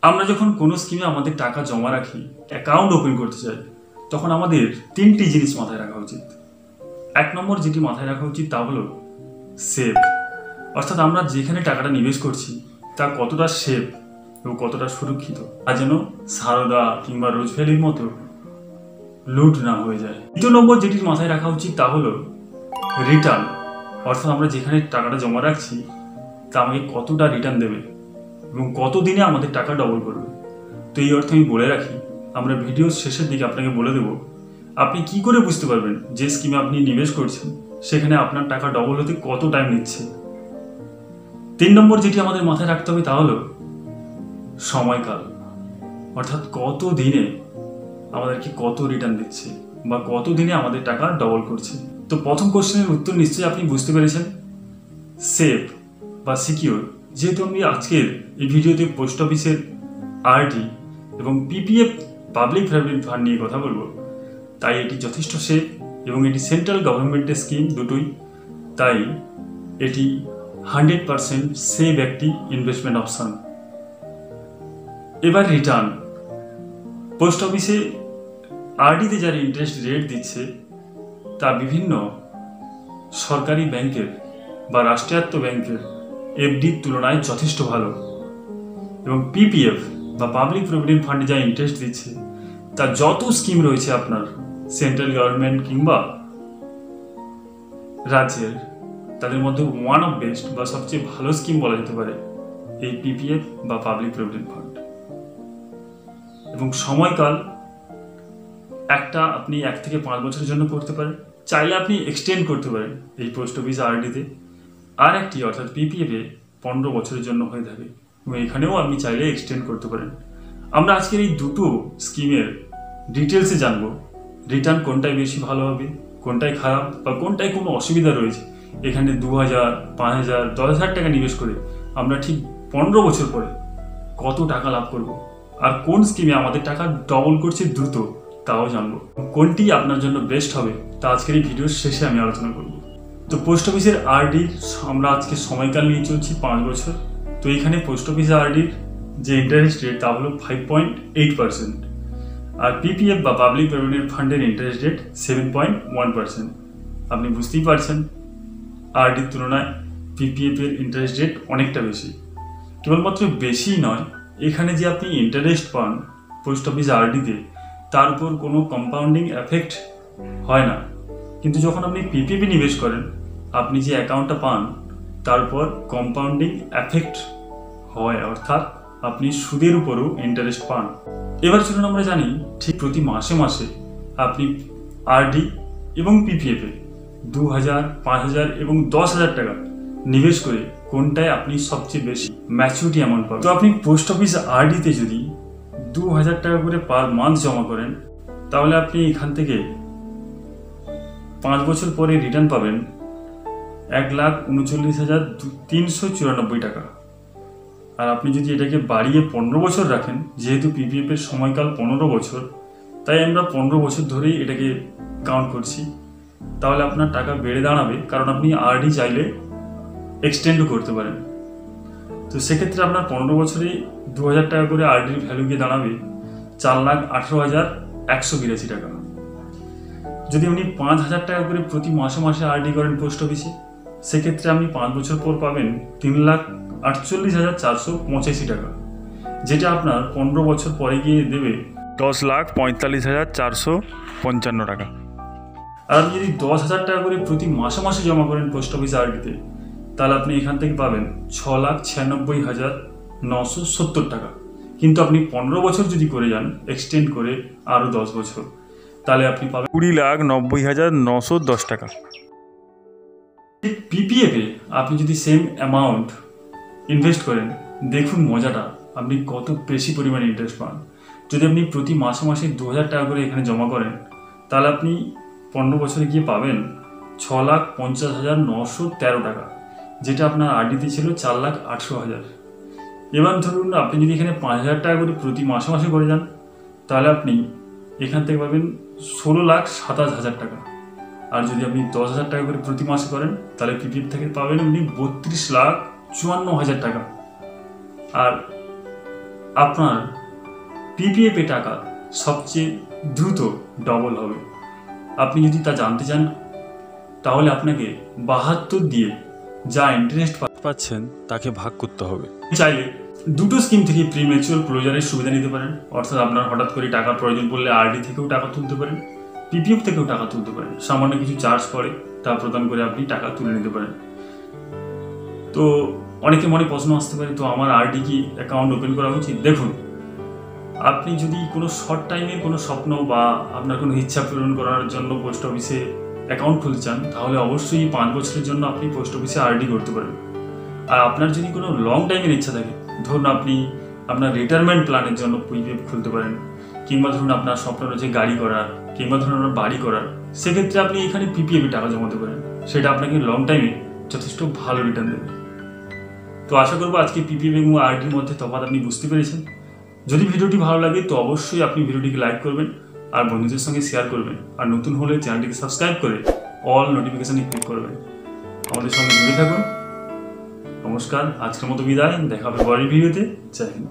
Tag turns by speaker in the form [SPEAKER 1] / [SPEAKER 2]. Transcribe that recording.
[SPEAKER 1] আমরা যখন কোনো স্কিমে আমাদের টাকা জমা রাখি, অ্যাকাউন্ট ওপেন করতে চাই, তখন আমাদের তিনটি জিনিস মাথায় রাখা উচিত। এক নম্বর যেটি মাথায় রাখা উচিত তা হলো সেফ, অর্থাৎ আমরা যেখানে টাকাটা নিবেশ করছি তা কতটা সেফ এবং কতটা সুরক্ষিত, তা যেন সারদা কিংবা রোজভ্যালির মতো লুট না হয়ে যায়। দ্বিতীয় নম্বর যেটির মাথায় রাখা উচিত তা হলো রিটার্ন, অর্থাৎ আমরা যেখানে টাকাটা জমা রাখছি তা আমাকে কতটা রিটার্ন দেবে এবং কত দিনে আমাদের টাকা ডবল করবে। তো এই অর্থে আমি বলে রাখি, আমরা ভিডিওর শেষের দিকে আপনাকে বলে দেব আপনি কি করে বুঝতে পারবেন যে স্কিমে আপনি নিবেশ করছেন সেখানে আপনার টাকা ডবল হতে কত টাইম নিচ্ছে। 3 নম্বর যেটি আমাদের মাথায় রাখতে হবে তা হলো সময়কাল, অর্থাৎ কত দিনে আমাদেরকে কত রিটার্ন দিচ্ছে বা কত দিনে আমাদের টাকা ডবল করছে। তো প্রথম কোশ্চেনের উত্তর নিশ্চয়ই আপনি বুঝতে পেরেছেন, সেফ বা সিকিউর। যেহেতু আমি আজকের এই ভিডিওতে পোস্ট অফিসের আরডি এবং পিপিএফ পাবলিক প্রভিডেন্ট ফান্ড নিয়ে কথা বলবো, তাই এটি যথেষ্ট সেফ এবং এটি সেন্ট্রাল গভর্নমেন্টের স্কিম দুটোই, তাই এটি 100% সেফ একটি ইনভেস্টমেন্ট অপশন। এবার রিটার্ন, পোস্ট অফিসে আরডিতে যারা ইন্টারেস্ট রেট দিচ্ছে তা বিভিন্ন সরকারি ব্যাংকের বা রাষ্ট্রায়ত্ত ব্যাংকের এফডির তুলনায় যথেষ্ট ভালো, এবং পিপিএফ বা পাবলিক প্রভিডেন্ট ফান্ডে যা ইন্টারেস্ট দিচ্ছে তা যত স্কিম রয়েছে আপনার সেন্ট্রাল গভর্নমেন্ট কিংবা রাজ্যের, তাদের মধ্যে ওয়ান অফ বেস্ট বা সবচেয়ে ভালো স্কিম বলা যেতে পারে এই পিপিএফ বা পাবলিক প্রভিডেন্ট ফান্ড। এবং সময়কাল একটা আপনি 1 থেকে 5 বছরের জন্য করতে পারেন, চাইলে আপনি এক্সটেন্ড করতে পারেন এই পোস্ট অফিস আরডিতে। আর একটি অর্থাৎ পিপিএফে 15 বছরের জন্য হয়ে থাকে এবং এখানেও আপনি চাইলে এক্সটেন্ড করতে পারেন। আমরা আজকের এই দুটো স্কিমের ডিটেলসে জানবো, রিটার্ন কোনটায় বেশি ভালো হবে, কোনটায় খারাপ বা কোনটায় কোনো অসুবিধা রয়েছে। এখানে 2000, 5000, 10,000 টাকা নিবেশ করে আমরা ঠিক 15 বছর পরে কত টাকা লাভ করব, আর কোন স্কিমে আমাদের টাকা ডবল করছে দ্রুত তাও জানবো। কোনটি আপনার জন্য বেস্ট হবে তা আজকের এই ভিডিওর শেষে আমি আলোচনা করব। তো পোস্ট অফিসের আরডির আমরা আজকে সময়কাল নিয়ে চলছি 5 বছর। তো এখানে পোস্ট অফিসের আরডির যে ইন্টারেস্ট রেট তা হলো 5.8%, আর পিপিএফ বা পাবলিক প্রভিডেন্ট ফান্ডের ইন্টারেস্ট রেট 7.1%। আপনি বুঝতেই পারছেন আরডির তুলনায় পিপিএফ এর ইন্টারেস্ট রেট অনেকটা বেশি। কেবলমাত্র বেশি নয়, এখানে যে আপনি ইন্টারেস্ট পান পোস্ট অফিস আরডিতে তার উপর কোনো কম্পাউন্ডিং এফেক্ট হয় না, কিন্তু যখন আপনি পিপিএফে নিবেশ করেন আপনি যে অ্যাকাউন্টটা পান তার উপর কম্পাউন্ডিং এফেক্ট হয়, অর্থাৎ আপনি সুদের উপরও ইন্টারেস্ট পান। এবার চলুন আমরা জানি ঠিক প্রতি মাসে মাসে আপনি আরডি এবং পিপিএফে 2000, 5000 এবং 10,000 টাকা নিবেশ করে কোনটায় আপনি সবচেয়ে বেশি ম্যাচুরিটি অ্যামাউন্ট পাবেন। তো আপনি পোস্ট অফিস আরডিতে যদি 2000 টাকা করে পার মান্থ জমা করেন তাহলে আপনি এখান থেকে 5 বছর পরে রিটার্ন পাবেন 1,39,394 টাকা। আর আপনি যদি এটাকে বাড়িয়ে 15 বছর রাখেন, যেহেতু পিপিএফ এর সময়কাল 15 বছর, তাই আমরা 15 বছর ধরেই এটাকে কাউন্ট করছি, তাহলে আপনার টাকা বেড়ে দাঁড়াবে, কারণ আপনি আরডি চাইলে এক্সটেন্ডও করতে পারেন। তো সেক্ষেত্রে আপনার 15 বছরে 2000 টাকা করে আরডির ভ্যালু গিয়ে দাঁড়াবে 4,18,182 টাকা। যদি আপনি 5,000 টাকা করে প্রতি মাসে মাসে আরডি করেন পোস্ট অফিসে, সেক্ষেত্রে আপনি 5 বছর পর পাবেন 3,48,485 টাকা, যেটা আপনার 15 বছর পরে গিয়ে দেবে 10,45,455 টাকা। আর আপনি যদি 10,000 টাকা করে প্রতি মাসে মাসে জমা করেন পোস্ট অফিস আরডিতে, তাহলে আপনি এখান থেকে পাবেন 6,96,970 টাকা। কিন্তু আপনি 15 বছর যদি করে যান এক্সটেন্ড করে আরও 10 বছর, তাহলে আপনি পাবেন 20,90,910 টাকা। পিপিএফে আপনি যদি সেম অ্যামাউন্ট ইনভেস্ট করেন, দেখুন মজাটা, আপনি কত বেশি পরিমাণে ইন্টারেস্ট পান। যদি আপনি প্রতি মাসে মাসে 2000 টাকা করে এখানে জমা করেন, তাহলে আপনি 15 বছরে গিয়ে পাবেন 6,50,913 টাকা, যেটা আপনার আরডিতে ছিল 4,18,000। এবার ধরুন আপনি যদি এখানে 5,000 টাকা করে প্রতি মাসে মাসে করে যান, তাহলে আপনি এখান থেকে পাবেন 16,27,000 টাকা। আর যদি আপনি 10,000 টাকা করে প্রতি মাসে করেন, তাহলে পিপিএফ থেকে পাবেন আপনি 32,54,000 টাকা। আর আপনার পিপিএফ এ টাকা সবচেয়ে দ্রুত ডবল হবে। আপনি যদি তা জানতে চান তাহলে আপনাকে 72 দিয়ে যা ইন্টারেস্ট পাচ্ছেন তাকে ভাগ করতে হবে। চাইলে দুটো স্কিম থেকে প্রিম্যাচুয়ার ক্লোজারের সুবিধা নিতে পারেন, অর্থাৎ আপনার হঠাৎ করে টাকার প্রয়োজন পড়লে আরডি থেকেও টাকা তুলতে পারেন, পিপিএফ থেকেও টাকা তুলতে পারেন। সামান্য কিছু চার্জ পড়ে, তা প্রদান করে আপনি টাকা তুলে নিতে পারেন। তো অনেকে মনে প্রশ্ন আসতে পারে, তো আমার আরডি কি অ্যাকাউন্ট ওপেন করা উচিত? দেখুন, আপনি যদি কোনো শর্ট টাইমের কোনো স্বপ্ন বা আপনার কোনো ইচ্ছা পূরণ করার জন্য পোস্ট অফিসে অ্যাকাউন্ট খুলতে চান, তাহলে অবশ্যই 5 বছরের জন্য আপনি পোস্ট অফিসে আরডি করতে পারেন। আর আপনার যদি কোনো লং টাইমের ইচ্ছা থাকে, ধরুন আপনি আপনার রিটায়ারমেন্ট প্ল্যানের জন্য পিপিএফ খুলতে পারেন, কিংবা ধরুন আপনার স্বপ্ন রয়েছে গাড়ি করার, কিংবা ধরুন আপনার বাড়ি করার, সেক্ষেত্রে আপনি এখানে পিপিএফে টাকা জমাতে পারেন। সেটা আপনাকে লং টাইমে যথেষ্ট ভালো রিটার্ন দেবে। তো আশা করবো আজকে পিপিএফ এবং আরডির মধ্যে তফাৎ আপনি বুঝতে পেরেছেন। যদি ভিডিওটি ভালো লাগে তো অবশ্যই আপনি ভিডিওটিকে লাইক করবেন আর বন্ধুদের সঙ্গে শেয়ার করবেন, আর নতুন হলে চ্যানেলটিকে সাবস্ক্রাইব করে অল নোটিফিকেশনে ক্লিক করবেন। আমাদের সঙ্গে জুড়ে থাকুন। নমস্কার, আজকের মতো বিদায়, দেখা হবে পরের ভিডিওতে। জয় হিন্দ।